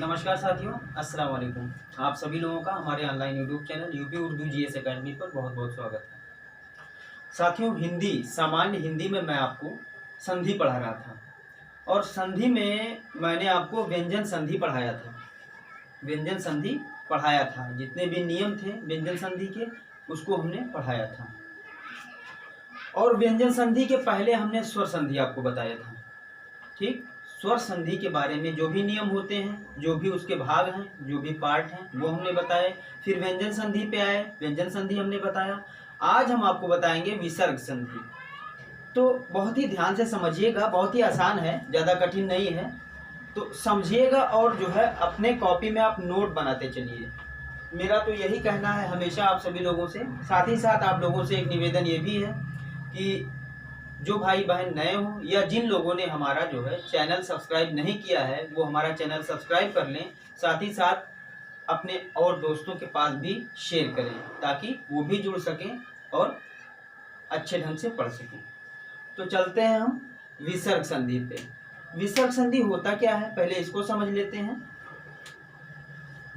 नमस्कार साथियों, अस्सलाम वालेकुम। आप सभी लोगों का हमारे online YouTube channel UP Urdu GS academy पर बहुत बहुत स्वागत है। साथियों, सामान्य हिंदी में मैं आपको संधि पढ़ा रहा था और संधि में मैंने आपको व्यंजन संधि पढ़ाया था। व्यंजन संधि पढ़ाया था, जितने भी नियम थे व्यंजन संधि के उसको हमने पढ़ाया था। और व्यंजन संधि के पहले हमने स्वर संधि आपको बताया था। ठीक, स्वर संधि के बारे में जो भी नियम होते हैं, जो भी उसके भाग हैं, जो भी पार्ट हैं, वो हमने बताए। फिर व्यंजन संधि पे आए, व्यंजन संधि हमने बताया। आज हम आपको बताएंगे विसर्ग संधि। तो बहुत ही ध्यान से समझिएगा, बहुत ही आसान है, ज़्यादा कठिन नहीं है। तो समझिएगा और जो है अपने कॉपी में आप नोट बनाते चलिए। मेरा तो यही कहना है हमेशा आप सभी लोगों से। साथ ही साथ आप लोगों से एक निवेदन ये भी है कि जो भाई बहन नए हों या जिन लोगों ने हमारा जो है चैनल सब्सक्राइब नहीं किया है वो हमारा चैनल सब्सक्राइब कर लें। साथ ही साथ अपने और दोस्तों के पास भी शेयर करें ताकि वो भी जुड़ सकें और अच्छे ढंग से पढ़ सकें। तो चलते हैं हम विसर्ग संधि पे। विसर्ग संधि होता क्या है पहले इसको समझ लेते हैं।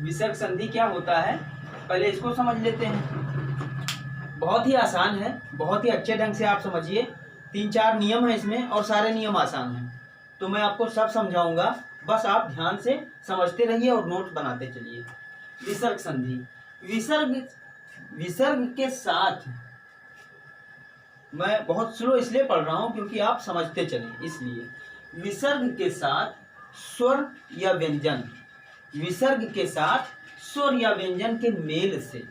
विसर्ग संधि क्या होता है पहले इसको समझ लेते हैं। बहुत ही आसान है, बहुत ही अच्छे ढंग से आप समझिए। 3-4 नियम है इसमें और सारे नियम आसान हैं। तो मैं आपको सब समझाऊंगा, बस आप ध्यान से समझते रहिए और नोट बनाते चलिए। विसर्ग संधि, विसर्ग के साथ, मैं बहुत स्लो इसलिए पढ़ रहा हूं क्योंकि आप समझते चलें, इसलिए विसर्ग के साथ स्वर या व्यंजन, विसर्ग के साथ स्वर या व्यंजन के मेल से,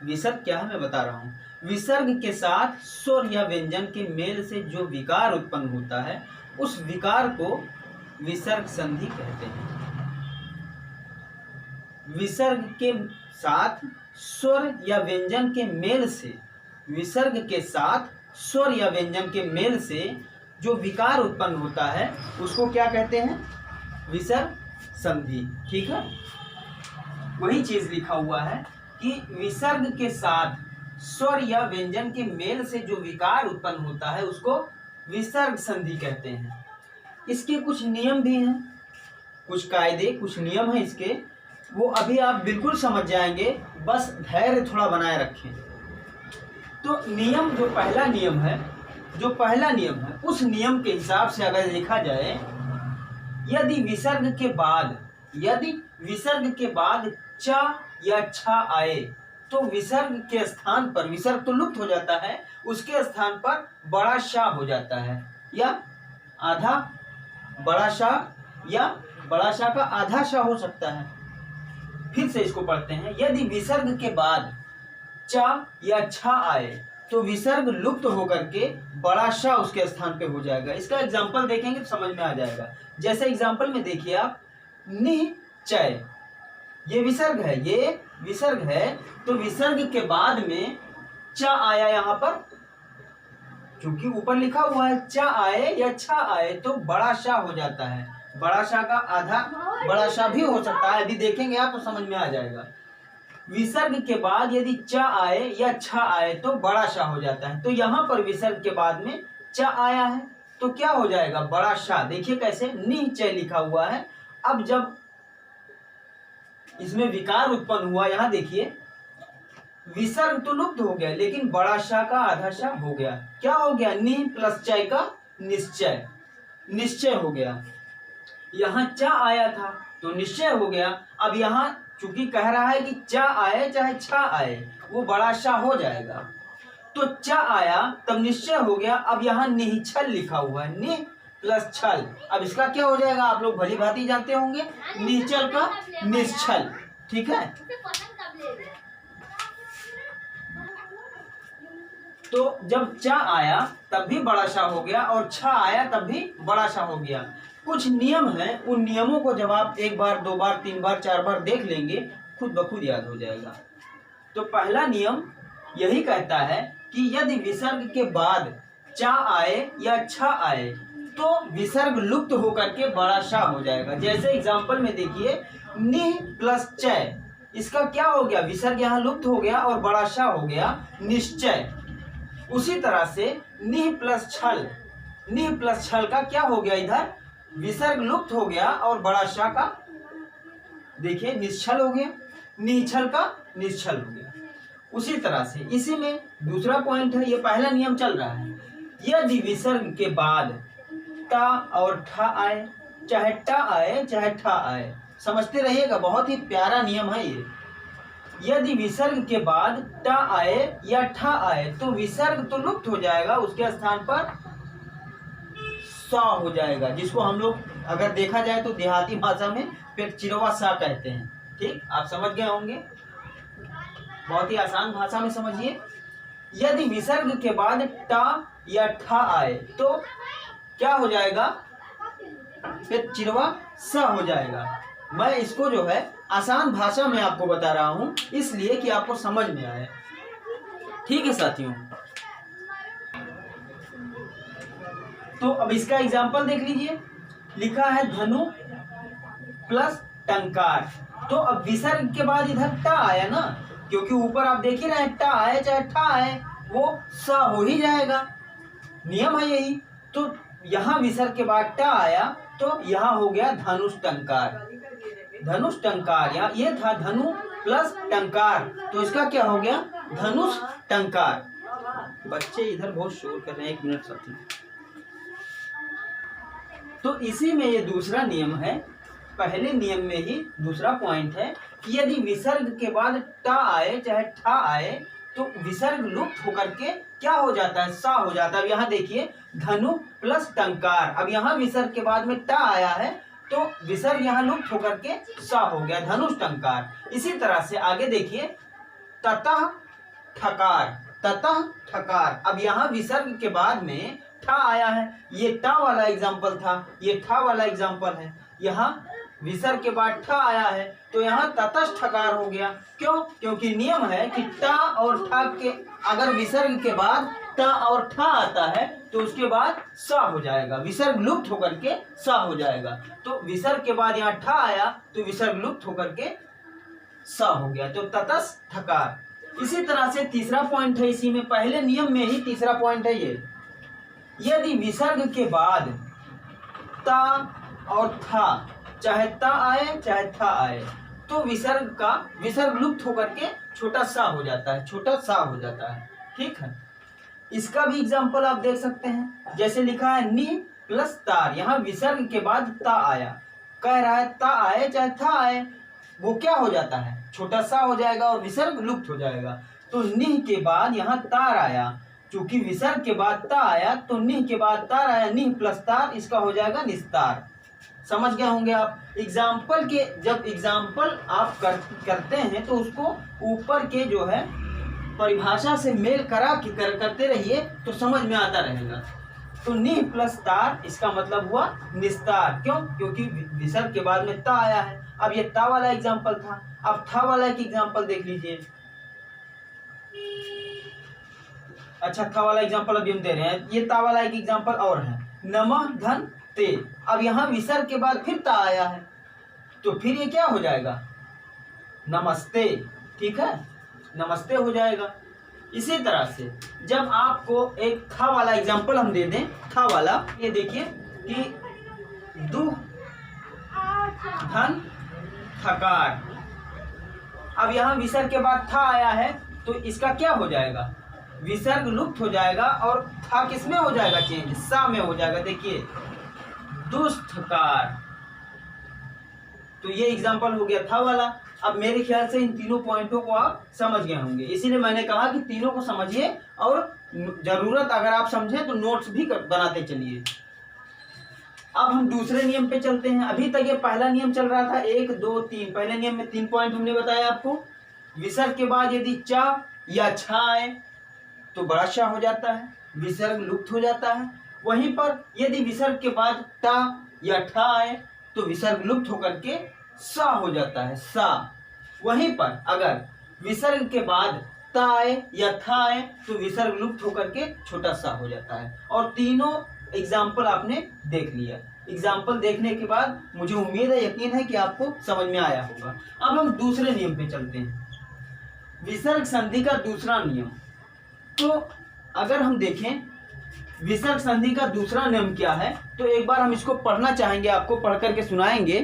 विसर्ग क्या है मैं बता रहा हूं, विसर्ग के साथ स्वर या व्यंजन के मेल से जो विकार उत्पन्न होता है उस विकार को विसर्ग संधि कहते हैं। विसर्ग के साथ स्वर या व्यंजन के मेल से, विसर्ग के साथ स्वर या व्यंजन के मेल से जो विकार उत्पन्न होता है उसको क्या कहते हैं, विसर्ग संधि। ठीक है, वही चीज लिखा हुआ है कि विसर्ग के साथ स्वर या व्यंजन के मेल से जो विकार उत्पन्न होता है उसको विसर्ग संधि कहते हैं। इसके कुछ नियम भी हैं, कुछ कायदे, कुछ नियम हैं इसके, वो अभी आप बिल्कुल समझ जाएंगे, बस धैर्य थोड़ा बनाए रखें। तो नियम, जो पहला नियम है उस नियम के हिसाब से अगर देखा जाए, यदि विसर्ग के बाद च या छ आए तो विसर्ग के स्थान पर, विसर्ग तो लुप्त हो जाता है, उसके स्थान पर बड़ा शा हो जाता है या आधा बड़ा शा या बड़ा शा का आधा शा हो सकता है। फिर से इसको पढ़ते हैं। यदि विसर्ग के बाद च या छ आए तो विसर्ग लुप्त होकर के बड़ा शा उसके स्थान पे हो जाएगा। इसका एग्जाम्पल देखेंगे तो समझ में आ जाएगा। जैसे एग्जाम्पल में देखिए आप, निश्चय, ये विसर्ग है, तो विसर्ग के बाद में च आया, यहाँ पर क्योंकि ऊपर लिखा हुआ है च आए या छ आए तो बड़ा शा हो जाता है। बड़ा शा का आधा बड़ा शा भी हो सकता है, अभी देखेंगे आप तो समझ में आ जाएगा। विसर्ग के बाद यदि च आए या छ आए तो बड़ा शा हो जाता है। तो यहाँ पर विसर्ग के बाद में च आया है तो क्या हो जाएगा, बड़ा शा। देखिए कैसे, निश्चय लिखा हुआ है। अब जब इसमें विकार उत्पन्न हुआ, यहाँ देखिए विसर्ग तो लुप्त हो गया लेकिन बड़ा शा का आधा शा हो गया। क्या हो गया, नि प्लस चय का निश्चय, निश्चय हो गया। यहाँ च आया था तो निश्चय हो गया। अब यहाँ चूंकि कह रहा है कि च आए चाहे छ आए वो बड़ा शा हो जाएगा, तो च आया तब निश्चय हो गया। अब यहाँ निश्चल लिखा हुआ है, नि प्लस छल, अब इसका क्या हो जाएगा, आप लोग भली भांति जानते होंगे, निश्चल का निश्चल। ठीक है, तो जब च आया तब भी बड़ा शा हो गया और छ आया तब भी बड़ा शा हो गया। कुछ नियम हैं, उन नियमों को जब आप 1 बार 2 बार 3 बार 4 बार देख लेंगे खुद ब खुद याद हो जाएगा। तो पहला नियम यही कहता है कि यदि विसर्ग के बाद च आए या छ आए तो विसर्ग लुप्त होकर के बड़ा शा हो जाएगा। जैसे एग्जाम्पल में देखिए, नि प्लस चय, इसका क्या हो गया, विसर्ग यहाँ लुप्त हो गया और बड़ा शा हो गया, निश्चय। उसी तरह से नि प्लस छल का क्या हो गया, इधर विसर्ग लुप्त हो गया और बड़ा शा का देखिए निश्चल हो गया, निश्चल का निश्चल हो गया। उसी तरह से इसी में दूसरा पॉइंट है, ये पहला नियम चल रहा है, यदि विसर्ग के बाद टा और ठा आए, चाहे टा आए चाहे ठा आए, समझते रहिएगा, बहुत ही प्यारा नियम है ये। यदि विसर्ग के बाद टा आए या ठा आए तो विसर्ग तो लुप्त हो जाएगा, उसके स्थान पर सा हो जाएगा, जिसको हम लोग अगर देखा जाए तो देहाती भाषा में पेट चिरवा सा कहते हैं। ठीक, आप समझ गए होंगे, बहुत ही आसान भाषा में समझिए। यदि विसर्ग के बाद टा या ठा आए तो क्या हो जाएगा, पेट चिरवा सा हो जाएगा। मैं इसको जो है आसान भाषा में आपको बता रहा हूं, इसलिए कि आपको समझ में आए। ठीक है साथियों, तो अब इसका एग्जाम्पल देख लीजिए, लिखा है धनु प्लस टंकार। तो अब विसर्ग के बाद इधर टा आया ना, क्योंकि ऊपर आप देख ही रहे हैं टा आए चाहे ठा आए वो स हो ही जाएगा, नियम है यही। तो यहाँ विसर्ग के बाद टा आया तो यहाँ हो गया धनुष टंकार। धनुष टंकार, यहाँ ये था धनु प्लस टंकार, तो इसका क्या हो गया, धनुष टंकार। बच्चे इधर बहुत शोर कर रहे हैं, 1 मिनट साथी। तो इसी में ये दूसरा नियम है, पहले नियम में ही दूसरा पॉइंट है कि यदि विसर्ग के बाद टा आए चाहे ठा आए तो विसर्ग लुप्त होकर के क्या हो जाता है, सा हो जाता है। अब यहाँ देखिए धनु प्लस टंकार, अब यहाँ विसर्ग के बाद में टा आया है तो विसर्ग यहाँ लुप्त होकर के सा हो गया, धनुष टंकार। इसी तरह से आगे देखिए ततः ठकार, ततः ठकार। अब यहाँ विसर्ग के बाद में ठा आया है, ये टा वाला एग्जाम्पल था, ये ठा वाला एग्जाम्पल है। यहाँ विसर्ग के बाद ठा आया है तो यहाँ ततस्थ ठकार हो गया। क्यों? क्योंकि नियम है कि टा और ठा के अगर विसर्ग के बाद टा और ठा आता है तो उसके बाद सा हो जाएगा, विसर्ग लुप्त होकर के सा हो जाएगा। तो विसर्ग के बाद यहाँ ठा आया तो विसर्ग लुप्त होकर के सा हो गया, तो ततस्थ ठकार। इसी तरह से तीसरा पॉइंट है, इसी में पहले नियम में ही तीसरा पॉइंट है ये, यदि विसर्ग के बाद ता और था, चाहे ता आए चाहे था आए, तो विसर्ग लुप्त होकर के छोटा सा हो जाता है, छोटा सा हो जाता है। ठीक है, इसका भी एग्जांपल आप देख सकते हैं, जैसे लिखा है नी प्लस तार, यहाँ विसर्ग के बाद ता आया, कह रहा है ता आए चाहे था आए वो क्या हो जाता है, छोटा सा हो जाएगा और विसर्ग लुप्त हो जाएगा। तो निह के बाद यहाँ तार आया, चूंकि विसर्ग के बाद ता आया तो निह के बाद तार आया, निह प्लस तार, इसका हो जाएगा निस्तार। समझ गए होंगे आप। एग्जाम्पल के जब एग्जाम्पल आप करते हैं तो उसको ऊपर के जो है परिभाषा से मेल करा के करते रहिए तो समझ में आता रहेगा। तो निह प्लस तार, इसका मतलब हुआ निस्तार। क्यों? क्योंकि विसर्ग के बाद में ता आया है। अब ये ता वाला एग्जाम्पल था, अब था वाला एक एग्जाम्पल देख लीजिए। अच्छा, था वाला एग्जाम्पल अभी हम दे रहे हैं, ये ता वाला एक एग्जाम्पल और है, नमः धन ते। अब यहाँ विसर्ग के बाद फिर ता आया है तो फिर ये क्या हो जाएगा, नमस्ते। ठीक है, नमस्ते हो जाएगा। इसी तरह से जब आपको एक था वाला एग्जाम्पल हम दे दें, था वाला ये देखिए कि दु धन थकार। अब यहाँ विसर्ग के बाद था आया है तो इसका क्या हो जाएगा, विसर्ग लुप्त हो जाएगा और था किसमें हो जाएगा चेंज, सा में हो जाएगा। देखिए दुष्टकार, तो ये एग्जाम्पल हो गया था वाला। अब मेरे ख्याल से इन तीनों पॉइंटों को आप समझ गए होंगे, इसीलिए मैंने कहा कि तीनों को समझिए और जरूरत अगर आप समझें तो नोट्स भी बनाते चलिए। अब हम दूसरे नियम पे चलते हैं। अभी तक ये पहला नियम चल रहा था 1 2 3, पहले नियम में 3 पॉइंट हमने बताया आपको। विसर्ग के बाद यदि चा या छा आए तो बड़ा चा हो जाता है, विसर्ग लुप्त हो जाता है। वहीं पर यदि विसर्ग के बाद टा या ठा आए तो विसर्ग लुप्त होकर के सा हो जाता है, सा। वहीं पर अगर विसर्ग के बाद ता आए या था आए तो विसर्ग लुप्त होकर के छोटा सा हो जाता है। और तीनों एग्जाम्पल आपने देख लिया। एग्जाम्पल देखने के बाद मुझे उम्मीद है, यकीन है कि आपको समझ में आया होगा। अब हम दूसरे नियम पे चलते हैं, विसर्ग संधि का दूसरा नियम। तो अगर हम देखें विसर्ग संधि का दूसरा नियम क्या है तो एक बार हम इसको पढ़ना चाहेंगे, आपको पढ़ करके सुनाएंगे।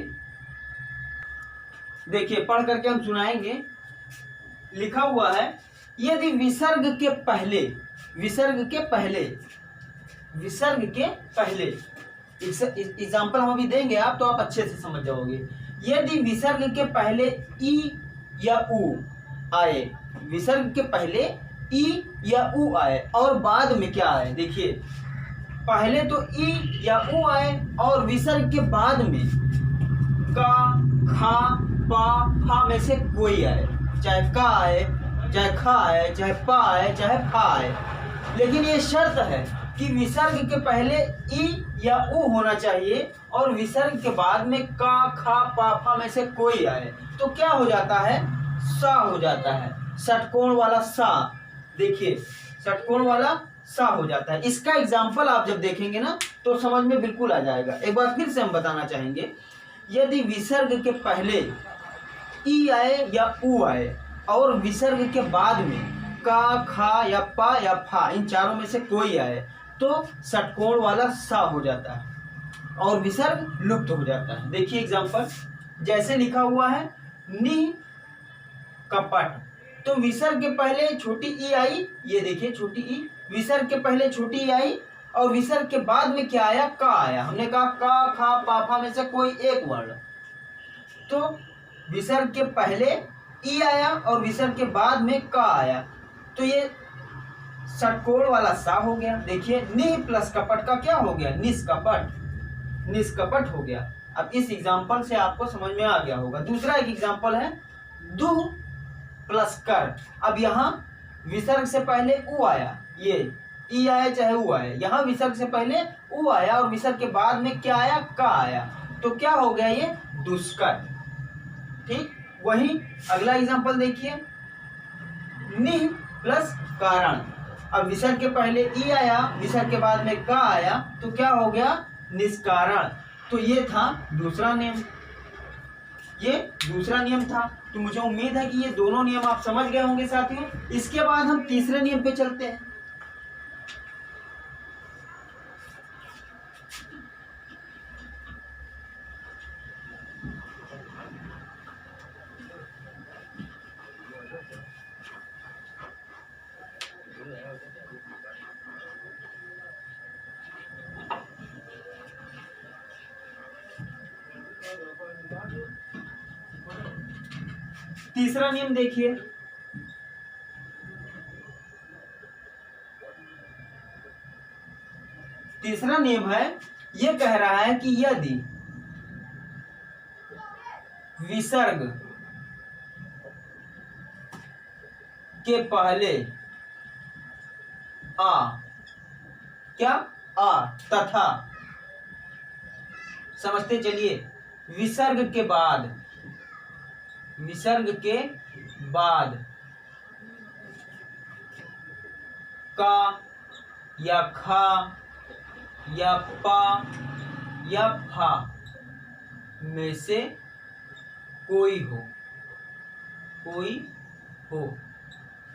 देखिए पढ़ करके हम सुनाएंगे। लिखा हुआ है, यदि विसर्ग के पहले, विसर्ग के पहले, विसर्ग के पहले, एग्जाम्पल हम अभी देंगे आप, तो आप अच्छे से समझ जाओगे। यदि विसर्ग के पहले ई या उ आए, विसर्ग के पहले ई या उ आए और बाद में क्या आए, देखिए पहले तो ई या उ आए और विसर्ग के बाद में का, खा, पा, फा में से कोई आए, चाहे का आए, चाहे खा आए, चाहे पा आए, चाहे फा आए। लेकिन ये शर्त है कि विसर्ग के पहले ई या उ होना चाहिए और विसर्ग के बाद में का, खा, पा, फा में से कोई आए। तो क्या हो जाता है, सा हो जाता है, षटकोण वाला सा। देखिए षटकोण वाला सा हो जाता है। इसका एग्जाम्पल आप जब देखेंगे ना तो समझ में बिल्कुल आ जाएगा। एक बार फिर से हम बताना चाहेंगे, यदि विसर्ग के पहले ई आए या उ आए और विसर्ग के बाद में का, खा या पा या फा, इन चारों में से कोई आए, तो षटकोण वाला सा हो जाता है और विसर्ग लुप्त हो जाता है। देखिए एग्जाम्पल, जैसे लिखा हुआ है नि कपट, तो विसर्ग के पहले छोटी ई आई, ये देखिए छोटी ई, विसर्ग के पहले छोटी ई आई और विसर्ग के बाद में क्या आया, का आया। हमने कहा का, खा, पा, फा में से कोई एक वर्ण, तो विसर्ग के पहले ई आया और विसर्ग के बाद में का आया, तो ये षटकोण वाला सा हो गया। देखिए नि प्लस कपट का क्या हो गया, निष्कपट, निष्कपट हो गया। अब इस एग्जाम्पल से आपको समझ में आ गया होगा। दूसरा एक एग्जाम्पल है दु प्लस कर। अब यहाँ विसर्ग से पहले उ आया, ये ई आया चाहे उ आया, यहाँ विसर्ग से पहले उ आया और विसर्ग के बाद में क्या आया, का आया, तो क्या हो गया, ये दुष्कर। ठीक, वही अगला एग्जाम्पल देखिए, नि प्लस कारण। अब विसर्ग के पहले ई आया, विसर्ग के बाद में का आया, तो क्या हो गया, निष्कारण। तो ये था दूसरा नियम, ये दूसरा नियम था। तो मुझे उम्मीद है कि ये दोनों नियम आप समझ गए होंगे साथियों। इसके बाद हम तीसरे नियम पे चलते हैं। तीसरा नियम देखिए, तीसरा नियम है, ये कह रहा है कि यदि विसर्ग के पहले आ, क्या, आ तथा, समझते चलिए, विसर्ग के बाद, विसर्ग के बाद का या खा या पा या फा में से कोई हो, कोई हो।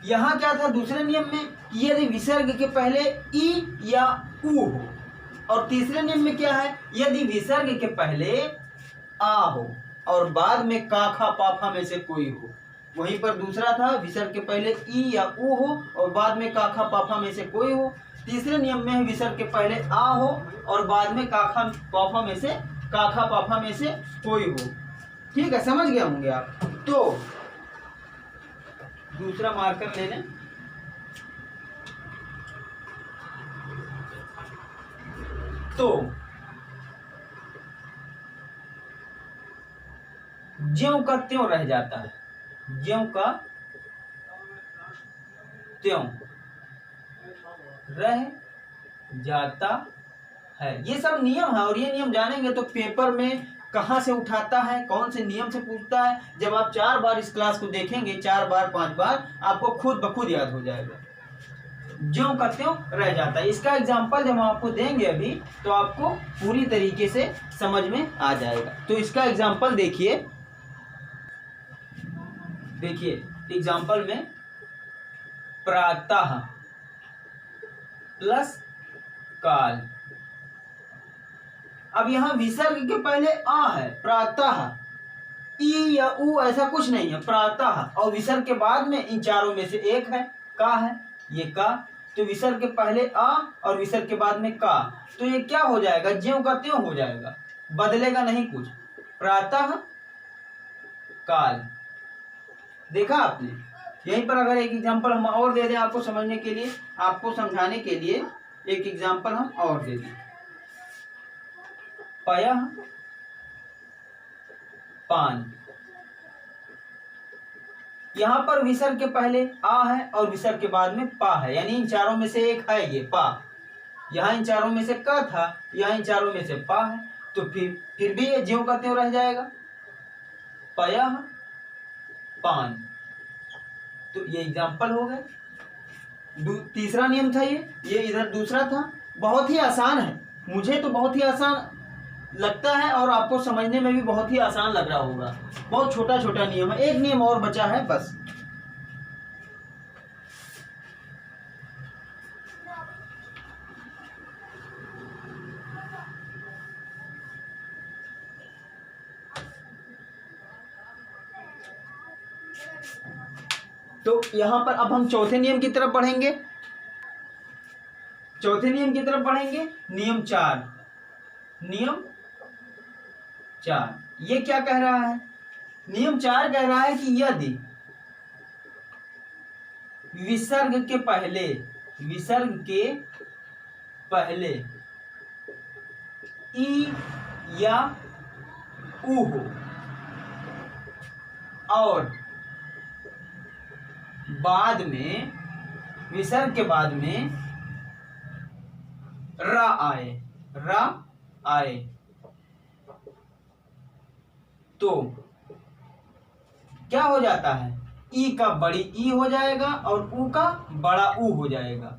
यहां क्या था दूसरे नियम में, यदि विसर्ग के पहले ई या उ हो, और तीसरे नियम में क्या है, यदि विसर्ग के पहले आ हो और बाद में का, खा, पा, फा में से कोई हो। वहीं पर दूसरा था विसर्ग के पहले ई या उ हो और बाद में का, खा, पा, फा में से कोई हो। तीसरे नियम में विसर्ग के पहले आ हो और बाद में का, खा, पा, फा में से, का, खा, पा, फा में से कोई हो। ठीक है, समझ गए होंगे आप। तो दूसरा मार्कर ले लें। तो ज्यों का त्यों रह जाता है, ज्यों का त्यों रह जाता है। ये सब नियम है और ये नियम जानेंगे तो पेपर में कहाँ से उठाता है, कौन से नियम से पूछता है, जब आप 4 बार इस क्लास को देखेंगे, 4 बार 5 बार, आपको खुद ब खुद याद हो जाएगा। ज्यों का त्यों रह जाता है, इसका एग्जाम्पल जब हम आपको देंगे अभी तो आपको पूरी तरीके से समझ में आ जाएगा। तो इसका एग्जाम्पल देखिए, देखिए एग्जाम्पल में प्रातः प्लस काल। अब यहां विसर्ग के पहले आ है, प्रातः, ई या ऊ ऐसा कुछ नहीं है, प्रातः और विसर्ग के बाद में इन चारों में से एक है, का है, ये का, तो विसर्ग के पहले आ और विसर्ग के बाद में का, तो ये क्या हो जाएगा, ज्यों का त्यों हो जाएगा, बदलेगा नहीं कुछ, प्रातः काल। देखा आपने? यहीं पर अगर एक एग्जांपल हम और दे दें आपको समझने के लिए, आपको समझाने के लिए एक एग्जांपल हम और दे दें, पयः पान। यहां पर विसर्ग के पहले आ है और विसर्ग के बाद में पा है, यानी इन चारों में से एक है ये पा। यहाँ इन चारों में से का था, यहाँ इन चारों में से पा है, तो फिर भी ये ज्यों का त्यों रह जाएगा, पयः पान। तो ये एग्जांपल हो गए। तीसरा नियम था ये इधर दूसरा था। बहुत ही आसान है, मुझे तो बहुत ही आसान लगता है और आपको समझने में भी बहुत ही आसान लग रहा होगा। बहुत छोटा छोटा नियम है, एक नियम और बचा है बस। तो यहां पर अब हम चौथे नियम की तरफ बढ़ेंगे। चौथे नियम की तरफ बढ़ेंगे, नियम 4। नियम 4 ये क्या कह रहा है? नियम 4 कह रहा है कि यदि विसर्ग के पहले ई या ऊ हो और बाद में विसर्ग के बाद में रा आए तो क्या हो जाता है, ई का बड़ी ई हो जाएगा और ऊ का बड़ा ऊ हो जाएगा।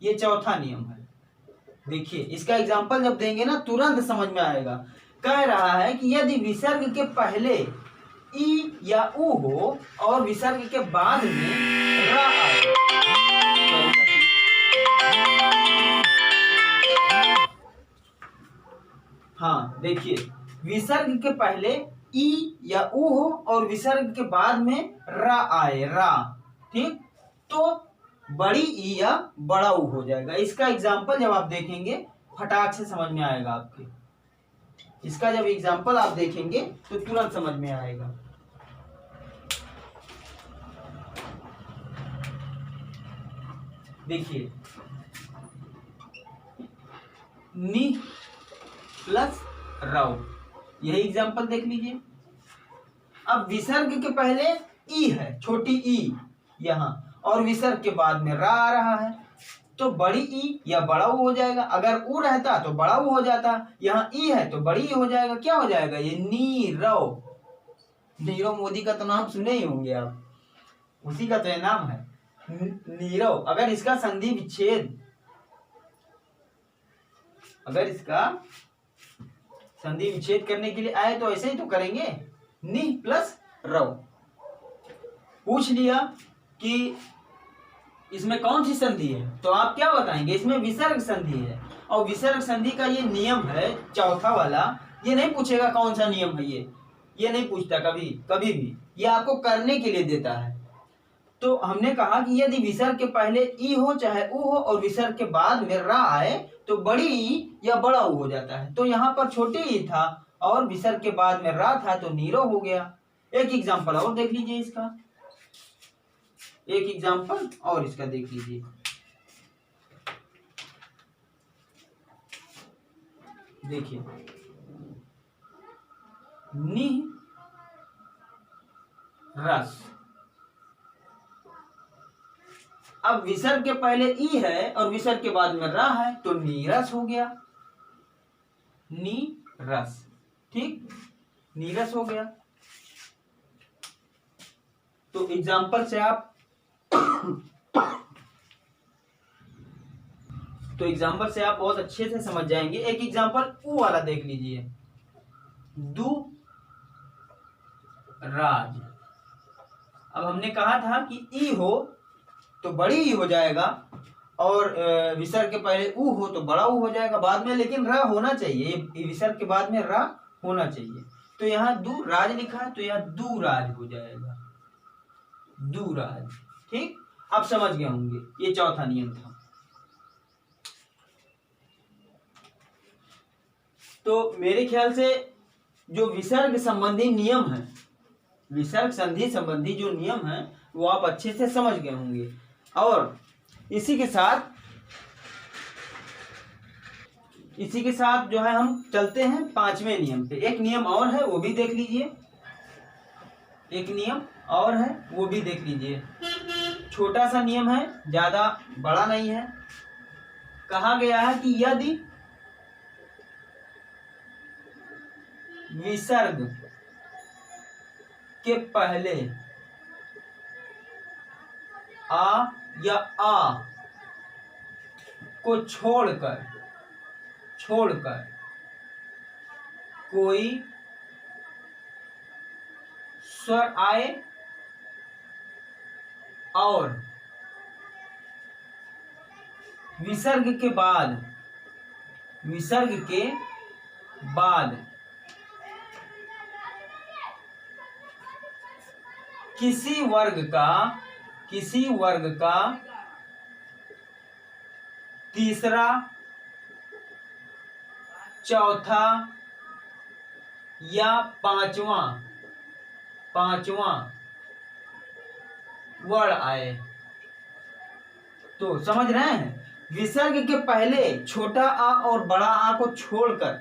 ये चौथा नियम है। देखिए इसका एग्जांपल जब देंगे ना तुरंत समझ में आएगा। कह रहा है कि यदि विसर्ग के पहले ई या ऊ हो और विसर्ग के बाद में रा आए। हाँ देखिए, विसर्ग के पहले ई या ऊ हो और विसर्ग के बाद में रा आए, रा, ठीक, तो बड़ी ई या बड़ा ऊ हो जाएगा। इसका एग्जाम्पल जब आप देखेंगे फटाक से समझ में आएगा आपके। इसका जब एग्जाम्पल आप देखेंगे तो तुरंत समझ में आएगा। देखिए, नी प्लस राउ, यही एग्जाम्पल देख लीजिए। अब विसर्ग के पहले ई है, छोटी ई यहां, और विसर्ग के बाद में रा आ रहा है, तो बड़ी ई या बड़ा ऊ हो जाएगा। अगर ऊ रहता तो बड़ा ऊ हो जाता, यहाँ ई है तो बड़ी ई हो जाएगा। क्या हो जाएगा ये, नीरव। नीरव मोदी का तो नाम सुने ही होंगे आप, उसी का तो नाम है नीरव। अगर इसका संधि विच्छेद करने के लिए आए तो ऐसे ही तो करेंगे, नी प्लस रव। पूछ लिया कि इसमें कौन सी संधि है, तो आप क्या बताएंगे, इसमें विसर्ग संधि है। और विसर्ग संधि का ये नियम है चौथा वाला। ये नहीं पूछेगा कौन सा नियम है, ये नहीं पूछता कभी भी, ये आपको करने के लिए देता है। तो हमने कहा कि यदि विसर्ग के पहले ई हो चाहे ऊ हो और विसर्ग के बाद में रा आए तो बड़ी ई या बड़ा ऊ हो जाता है। तो यहाँ पर छोटी ई था और विसर्ग के बाद में रा था तो नीरव हो गया। एक एग्जाम्पल और देख लीजिए इसका, एक एग्जाम्पल और इसका देख लीजिए। देखिए, नि रस। अब विसर्ग के पहले ई है और विसर्ग के बाद में रा है तो नीरस हो गया, नीरस, ठीक, नीरस हो गया। तो एग्जाम्पल से आप बहुत अच्छे से समझ जाएंगे। एक एग्जाम्पल ऊ वाला देख लीजिए, दु राज। अब हमने कहा था कि ई हो तो बड़ी ई हो जाएगा और विसर्ग के पहले ऊ हो तो बड़ा ऊ हो जाएगा बाद में, लेकिन रा होना चाहिए। विसर्ग के बाद में रा होना चाहिए। तो यहाँ दुराज लिखा है तो यहाँ दुराज हो जाएगा, दुराज। ठीक, आप समझ गए होंगे, ये चौथा नियम था। तो मेरे ख्याल से जो विसर्ग संबंधी नियम है, विसर्ग संधि संबंधी जो नियम है वो आप अच्छे से समझ गए होंगे। और इसी के साथ जो है हम चलते हैं पांचवें नियम पे। एक नियम और है वो भी देख लीजिए, एक नियम और है वो भी देख लीजिए। छोटा सा नियम है, ज्यादा बड़ा नहीं है। कहा गया है कि यदि विसर्ग के पहले आ या आ को छोड़कर कोई स्वर आए और विसर्ग के बाद किसी वर्ग का तीसरा, चौथा या पांचवा वर्ण आए। तो समझ रहे हैं, विसर्ग के पहले छोटा आ और बड़ा आ को छोड़कर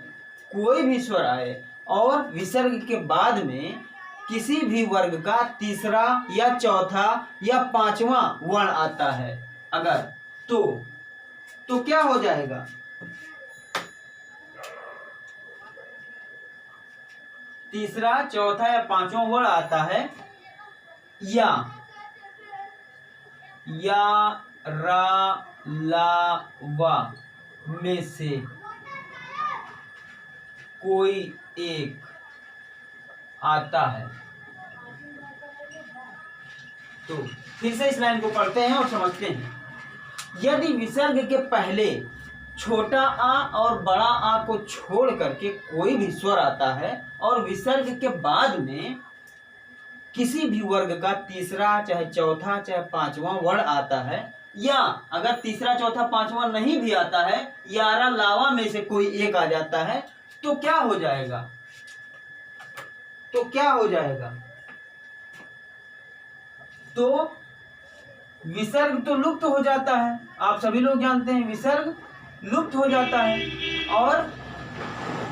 कोई भी स्वर आए और विसर्ग के बाद में किसी भी वर्ग का तीसरा या चौथा या पांचवा वर्ण आता है अगर, तो क्या हो जाएगा? तीसरा, चौथा या पांचवा वर्ण आता है या रा ला वा में से कोई एक आता है। तो फिर से इस लाइन को पढ़ते हैं और समझते हैं। यदि विसर्ग के पहले छोटा आ और बड़ा आ को छोड़ करके कोई भी स्वर आता है और विसर्ग के बाद में किसी भी वर्ग का तीसरा, चाहे चौथा, चाहे पांचवा वर्ण आता है, या अगर तीसरा, चौथा, पांचवा नहीं भी आता है, यारा लावा में से कोई एक आ जाता है, तो क्या हो जाएगा? तो विसर्ग तो लुप्त हो जाता है। आप सभी लोग जानते हैं विसर्ग लुप्त हो जाता है और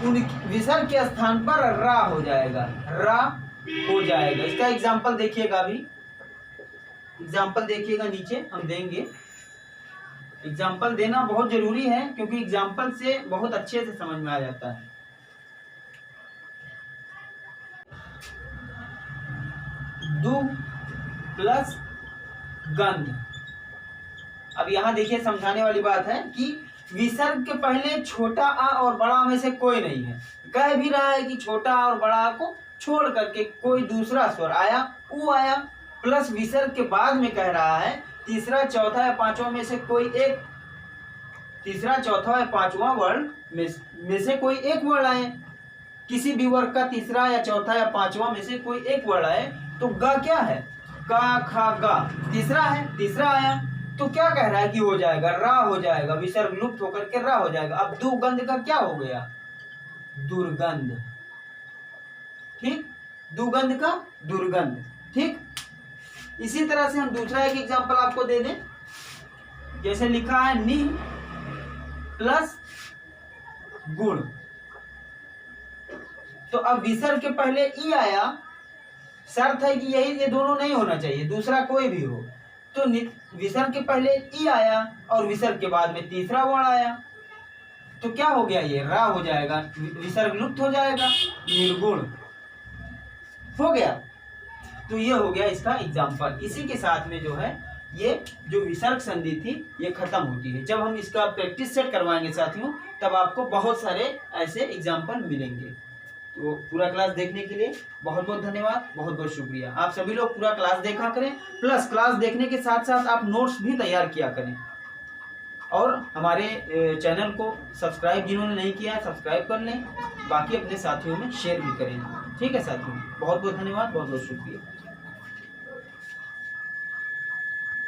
उन विसर्ग के स्थान पर रा हो जाएगा, इसका एग्जाम्पल देखिएगा, अभी एग्जाम्पल देखिएगा, नीचे हम देंगे। एग्जाम्पल देना बहुत जरूरी है क्योंकि एग्जाम्पल से बहुत अच्छे से समझ में आ जाता है। दु प्लस गंध। अब यहां देखिए, समझाने वाली बात है कि विसर्ग के पहले छोटा आ और बड़ा में से कोई नहीं है। कह भी रहा है कि छोटा आ और बड़ा आ को छोड़ करके कोई दूसरा स्वर आया, ऊ आया, प्लस विसर्ग के बाद में कह रहा है तीसरा, चौथा या पांचवा में से कोई एक, तीसरा, चौथा या पांचवा वर्ण में से कोई एक वर्ण आए। किसी भी वर्ग का तीसरा या चौथा या पांचवा में से कोई एक वर्ण आए तो गा क्या है? का, खा, गा तीसरा है, तीसरा आया तो क्या कह रहा है कि हो जाएगा? रा हो जाएगा, विसर्ग लुप्त होकर के रा हो जाएगा। अब दुर्गंध का क्या हो गया? दुर्गंध। ठीक, दुर्गंध का दुर्गंध। ठीक, इसी तरह से हम दूसरा एक एग्जांपल आपको दे दें। जैसे लिखा है नि प्लस गुण, तो अब विसर्ग के पहले ई आया, शर्त है कि ये दोनों नहीं होना चाहिए, दूसरा कोई भी हो। तो विसर्ग के पहले ई आया और विसर्ग के बाद में तीसरा वर्ण आया, तो क्या हो गया? ये रा हो जाएगा, विसर्ग लुप्त हो जाएगा, निर्गुण हो गया। तो ये हो गया इसका एग्जाम्पल। इसी के साथ में जो है ये जो विसर्ग संधि थी ये खत्म होती है। जब हम इसका प्रैक्टिस सेट करवाएंगे साथियों, तब आपको बहुत सारे ऐसे एग्जाम्पल मिलेंगे। तो पूरा क्लास देखने के लिए बहुत बहुत धन्यवाद, बहुत बहुत शुक्रिया। आप सभी लोग पूरा क्लास देखा करें, प्लस क्लास देखने के साथ साथ आप नोट्स भी तैयार किया करें। और हमारे चैनल को सब्सक्राइब जिन्होंने नहीं किया है सब्सक्राइब कर लें, बाकी अपने साथियों में शेयर भी करें। ठीक है साथियों, बहुत बहुत धन्यवाद, बहुत बहुत शुक्रिया।